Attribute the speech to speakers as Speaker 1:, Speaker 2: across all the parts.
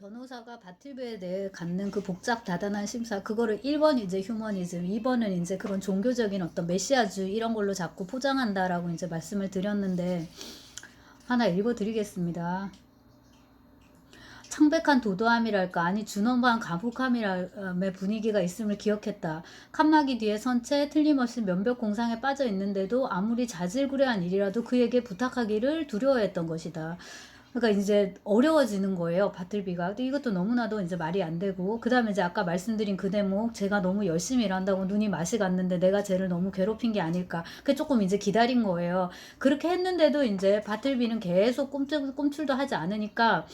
Speaker 1: 변호사가 바틀브에 대해 갖는 그 복잡 다단한 심사, 그거를 1번 이제 휴머니즘, 2번은 이제 그런 종교적인 어떤 메시아주의 이런 걸로 자꾸 포장한다라고 이제 말씀을 드렸는데, 하나 읽어 드리겠습니다. 창백한 도도함이랄까, 아니 준엄한 가혹함의 분위기가 있음을 기억했다. 칸막이 뒤에 선 채 틀림없이 면벽 공상에 빠져 있는데도 아무리 자질구레한 일이라도 그에게 부탁하기를 두려워했던 것이다. 그러니까 이제 어려워지는 거예요, 바틀비가. 근데 이것도 너무나도 이제 말이 안 되고, 그 다음에 이제 아까 말씀드린 그 대목, 제가 너무 열심히 일한다고 눈이 맛이 갔는데 내가 쟤를 너무 괴롭힌 게 아닐까. 그게 조금 이제 기다린 거예요. 그렇게 했는데도 이제 바틀비는 계속 꼼출도 하지 않으니까,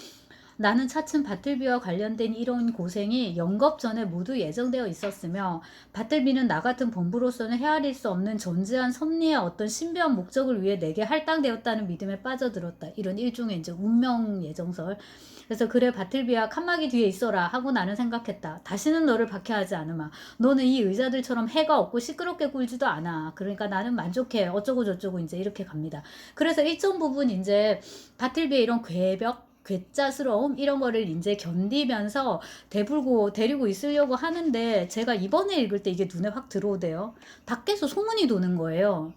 Speaker 1: 나는 차츰 바틀비와 관련된 이런 고생이 영겁 전에 모두 예정되어 있었으며, 바틀비는 나 같은 범부로서는 헤아릴 수 없는 존재한 섭리의 어떤 신비한 목적을 위해 내게 할당되었다는 믿음에 빠져들었다. 이런 일종의 이제 운명 예정설. 그래서 그래, 바틀비야 칸막이 뒤에 있어라 하고 나는 생각했다. 다시는 너를 박해하지 않으마. 너는 이 의자들처럼 해가 없고 시끄럽게 굴지도 않아. 그러니까 나는 만족해. 어쩌고 저쩌고 이제 이렇게 갑니다. 그래서 일정 부분 이제 바틀비의 이런 궤벽, 괴짜스러움 이런 거를 이제 견디면서 대불고 데리고 있으려고 하는데, 제가 이번에 읽을 때 이게 눈에 확 들어오대요. 밖에서 소문이 도는 거예요.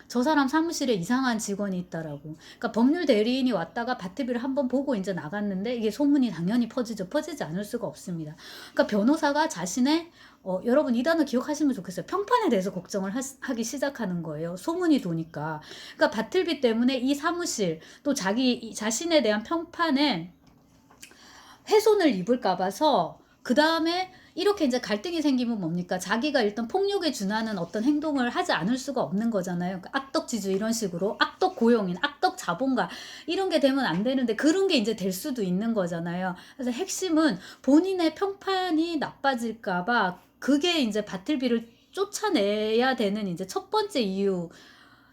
Speaker 1: 저 사람 사무실에 이상한 직원이 있다라고. 그러니까 법률 대리인이 왔다가 바트비를 한번 보고 이제 나갔는데, 이게 소문이 당연히 퍼지죠. 퍼지지 않을 수가 없습니다. 그러니까 변호사가 자신의 여러분 이 단어 기억하시면 좋겠어요. 평판에 대해서 걱정을 하기 시작하는 거예요. 소문이 도니까. 그러니까 바틀비 때문에 이 사무실, 또 자기 자신에 대한 평판에 훼손을 입을까 봐서, 그 다음에 이렇게 이제 갈등이 생기면 뭡니까? 자기가 일단 폭력에 준하는 어떤 행동을 하지 않을 수가 없는 거잖아요. 그러니까 악덕지주 이런 식으로 악덕 고용인, 악덕 자본가 이런 게 되면 안 되는데, 그런 게 이제 될 수도 있는 거잖아요. 그래서 핵심은 본인의 평판이 나빠질까 봐, 그게 이제 바틀비를 쫓아내야 되는 이제 첫 번째 이유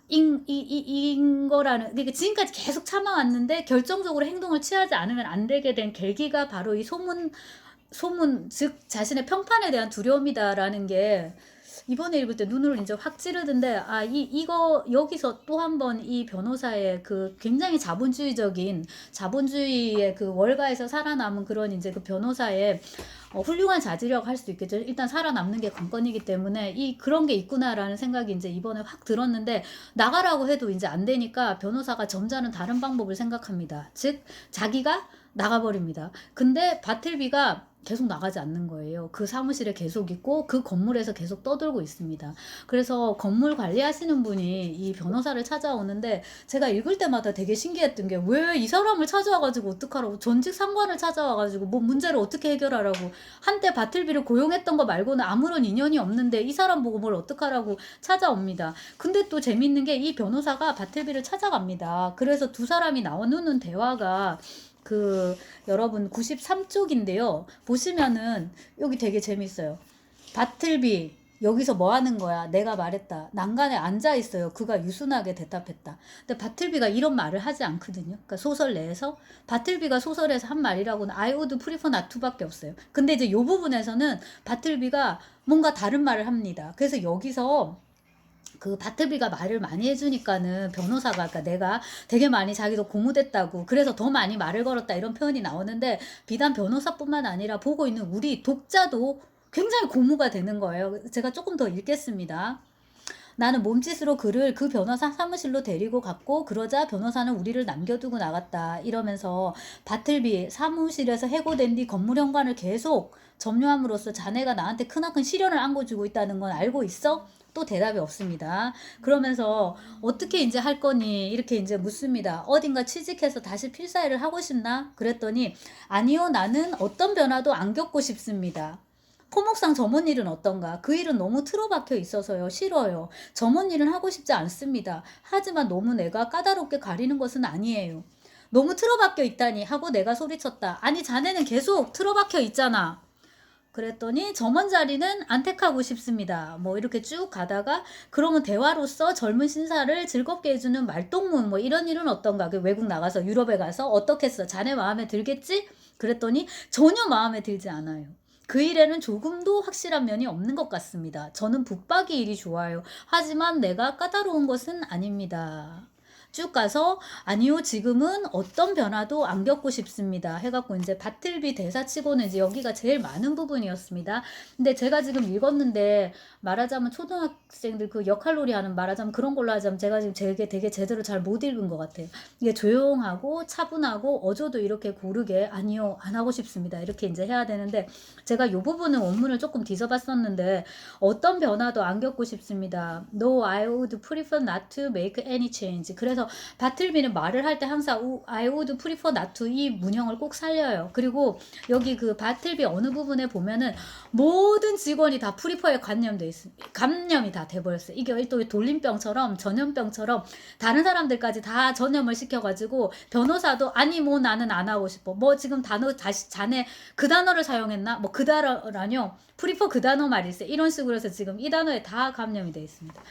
Speaker 1: 인 거라는. 그러니까 지금까지 계속 참아왔는데 결정적으로 행동을 취하지 않으면 안 되게 된 계기가 바로 이 소문, 즉 자신의 평판에 대한 두려움이다라는 게 이번에 읽을 때 눈을 이제 확 찌르던데, 이거 여기서 또 한 번 이 변호사의 그 굉장히 자본주의의 그 월가에서 살아남은 그런 이제 그 변호사의 훌륭한 자질이라고 할 수도 있겠죠. 일단 살아남는 게 관건이기 때문에 그런 게 있구나라는 생각이 이제 이번에 확 들었는데, 나가라고 해도 이제 안 되니까 변호사가 점잖은 다른 방법을 생각합니다. 즉 자기가 나가버립니다. 근데 바틀비가 계속 나가지 않는 거예요. 그 사무실에 계속 있고 그 건물에서 계속 떠들고 있습니다. 그래서 건물 관리하시는 분이 이 변호사를 찾아오는데, 제가 읽을 때마다 되게 신기했던 게, 왜 이 사람을 찾아와가지고 어떡하라고, 전직 상관을 찾아와가지고 뭐 문제를 어떻게 해결하라고, 한때 바틀비를 고용했던 거 말고는 아무런 인연이 없는데 이 사람 보고 뭘 어떡하라고 찾아옵니다. 근데 또 재밌는 게, 이 변호사가 바틀비를 찾아갑니다. 그래서 두 사람이 나누는 대화가 여러분 93쪽인데요. 보시면은 여기 되게 재밌어요. 바틀비 여기서 뭐 하는 거야? 내가 말했다. 난간에 앉아 있어요. 그가 유순하게 대답했다. 근데 바틀비가 이런 말을 하지 않거든요. 그러니까 소설 내에서 바틀비가 소설에서 한 말이라고는 I would prefer not to밖에 없어요. 근데 이제 이 부분에서는 바틀비가 뭔가 다른 말을 합니다. 그래서 여기서 그 바틀비가 말을 많이 해주니까는 변호사가, 그러니까 내가 되게 많이 자기도 고무됐다고 그래서 더 많이 말을 걸었다 이런 표현이 나오는데, 비단 변호사뿐만 아니라 보고 있는 우리 독자도 굉장히 고무가 되는 거예요. 제가 조금 더 읽겠습니다. 나는 몸짓으로 그를 그 변호사 사무실로 데리고 갔고, 그러자 변호사는 우리를 남겨두고 나갔다. 이러면서 바틀비 사무실에서 해고된 뒤 건물 현관을 계속 점유함으로써 자네가 나한테 크나큰 시련을 안겨주고 있다는 건 알고 있어? 또 대답이 없습니다. 그러면서 어떻게 이제 할 거니? 이렇게 이제 묻습니다. 어딘가 취직해서 다시 필사일을 하고 싶나? 그랬더니 아니요, 나는 어떤 변화도 안 겪고 싶습니다. 토목상 점원 일은 어떤가? 그 일은 너무 틀어박혀 있어서요. 싫어요. 점원 일은 하고 싶지 않습니다. 하지만 너무 내가 까다롭게 가리는 것은 아니에요. 너무 틀어박혀 있다니 하고 내가 소리쳤다. 아니 자네는 계속 틀어박혀 있잖아. 그랬더니 점원 자리는 안 택하고 싶습니다. 뭐 이렇게 쭉 가다가, 그러면 대화로서 젊은 신사를 즐겁게 해주는 말동문 뭐 이런 일은 어떤가? 그 외국 나가서 유럽에 가서 어떻겠어? 자네 마음에 들겠지? 그랬더니 전혀 마음에 들지 않아요. 그 일에는 조금도 확실한 면이 없는 것 같습니다. 저는 북박이 일이 좋아요. 하지만 내가 까다로운 것은 아닙니다. 쭉 가서 아니요 지금은 어떤 변화도 안 겪고 싶습니다 해갖고 이제 바틀비 대사치고는 이제 여기가 제일 많은 부분이었습니다. 근데 제가 지금 읽었는데 말하자면 초등학생들 그 역할놀이 하는 말하자면 그런 걸로 하자면 제가 지금 되게 제대로 잘 못 읽은 것 같아요. 이게 조용하고 차분하고 어조도 이렇게 고르게 아니요 안 하고 싶습니다 이렇게 이제 해야 되는데 제가 요 부분은 원문을 조금 뒤져봤었는데 어떤 변화도 안 겪고 싶습니다. No, I would prefer not to make any change. 그래서 바틀비는 말을 할 때 항상 I would prefer not to 이 문형을 꼭 살려요. 그리고 여기 그 바틀비 어느 부분에 보면은 모든 직원이 다 프리퍼에 감염돼 있습니다. 감염이 다 돼버렸어요. 이게 또 돌림병처럼 전염병처럼 다른 사람들까지 다 전염을 시켜가지고 변호사도 아니 뭐 나는 안 하고 싶어. 뭐 지금 단어 다시 자네 그 단어를 사용했나? 뭐 그 단어라뇨. 프리퍼 그 단어 말일세. 이런 식으로 해서 지금 이 단어에 다 감염이 돼 있습니다.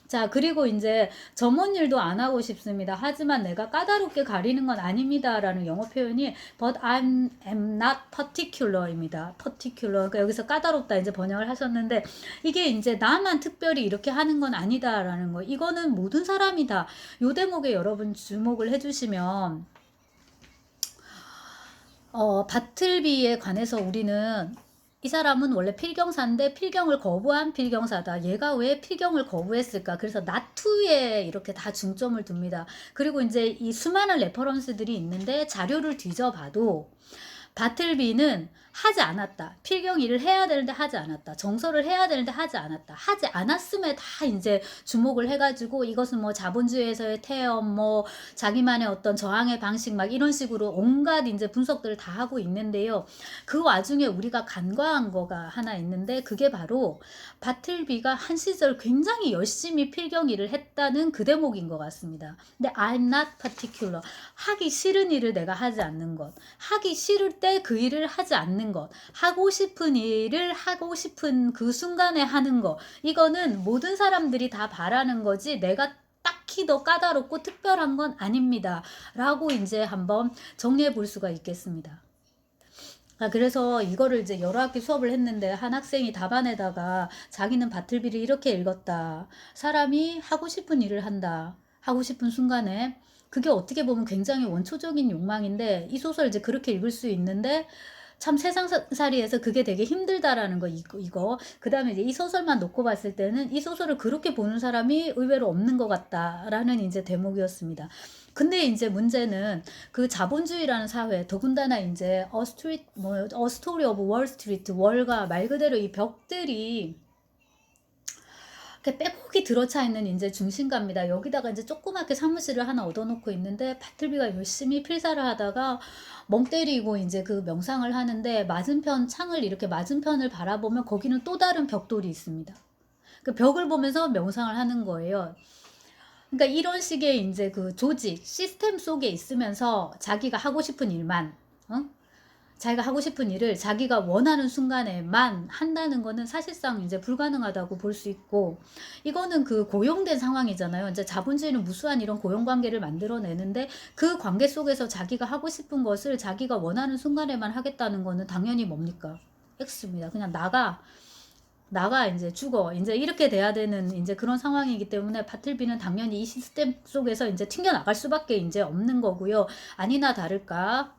Speaker 1: 자 그리고 이제 전문일도 안 하고 싶습니다. 하지만 내가 까다롭게 가리는 건 아닙니다 라는 영어 표현이 but I'm not particular입니다. particular 그러니까 여기서 까다롭다 이제 번역을 하셨는데 이게 이제 나만 특별히 이렇게 하는 건 아니다 라는 거. 이거는 모든 사람이다. 요 대목에 여러분 주목을 해주시면 바틀비에 관해서 우리는 이 사람은 원래 필경사인데 필경을 거부한 필경사다. 얘가 왜 필경을 거부했을까? 그래서 나투에 이렇게 다 중점을 둡니다. 그리고 이제 이 수많은 레퍼런스들이 있는데 자료를 뒤져봐도 바틀비는 하지 않았다. 필경 일을 해야 되는데 하지 않았다. 정서를 해야 되는데 하지 않았다. 하지 않았음에 다 이제 주목을 해가지고 이것은 뭐 자본주의에서의 태엄, 뭐 자기만의 어떤 저항의 방식 막 이런 식으로 온갖 이제 분석들을 다 하고 있는데요. 그 와중에 우리가 간과한 거가 하나 있는데 그게 바로 바틀비가 한 시절 굉장히 열심히 필경 일을 했다는 그 대목인 것 같습니다. 근데 I'm not particular. 하기 싫은 일을 내가 하지 않는 것. 하기 싫을 때 그 일을 하지 않는 것. 하고 싶은 일을 하고 싶은 그 순간에 하는 것. 이거는 모든 사람들이 다 바라는 거지 내가 딱히 더 까다롭고 특별한 건 아닙니다. 라고 이제 한번 정리해 볼 수가 있겠습니다. 그래서 이거를 이제 여러 학기 수업을 했는데 한 학생이 답안에다가 자기는 바틀비를 이렇게 읽었다. 사람이 하고 싶은 일을 한다. 하고 싶은 순간에 그게 어떻게 보면 굉장히 원초적인 욕망인데 이 소설 이제 그렇게 읽을 수 있는데 참 세상살이에서 그게 되게 힘들다라는 거 이거. 그다음에 이제 이 소설만 놓고 봤을 때는 이 소설을 그렇게 보는 사람이 의외로 없는 것 같다라는 이제 대목이었습니다. 근데 이제 문제는 그 자본주의라는 사회 더군다나 이제 A Story of Wall Street 월가 말 그대로 이 벽들이 빼곡히 들어차 있는 이제 중심가입니다. 여기다가 이제 조그맣게 사무실을 하나 얻어놓고 있는데 바틀비가 열심히 필사를 하다가 멍 때리고 이제 그 명상을 하는데 맞은편 창을 이렇게 맞은편을 바라보면 거기는 또 다른 벽돌이 있습니다. 그 벽을 보면서 명상을 하는 거예요. 그러니까 이런 식의 이제 그 조직, 시스템 속에 있으면서 자기가 하고 싶은 일만, 자기가 하고 싶은 일을 자기가 원하는 순간에만 한다는 거는 사실상 이제 불가능하다고 볼 수 있고, 이거는 그 고용된 상황이잖아요. 이제 자본주의는 무수한 이런 고용 관계를 만들어내는데 그 관계 속에서 자기가 하고 싶은 것을 자기가 원하는 순간에만 하겠다는 거는 당연히 뭡니까? X입니다. 그냥 나가 이제 죽어 이제 이렇게 돼야 되는 이제 그런 상황이기 때문에 바틀비는 당연히 이 시스템 속에서 이제 튕겨 나갈 수밖에 이제 없는 거고요. 아니나 다를까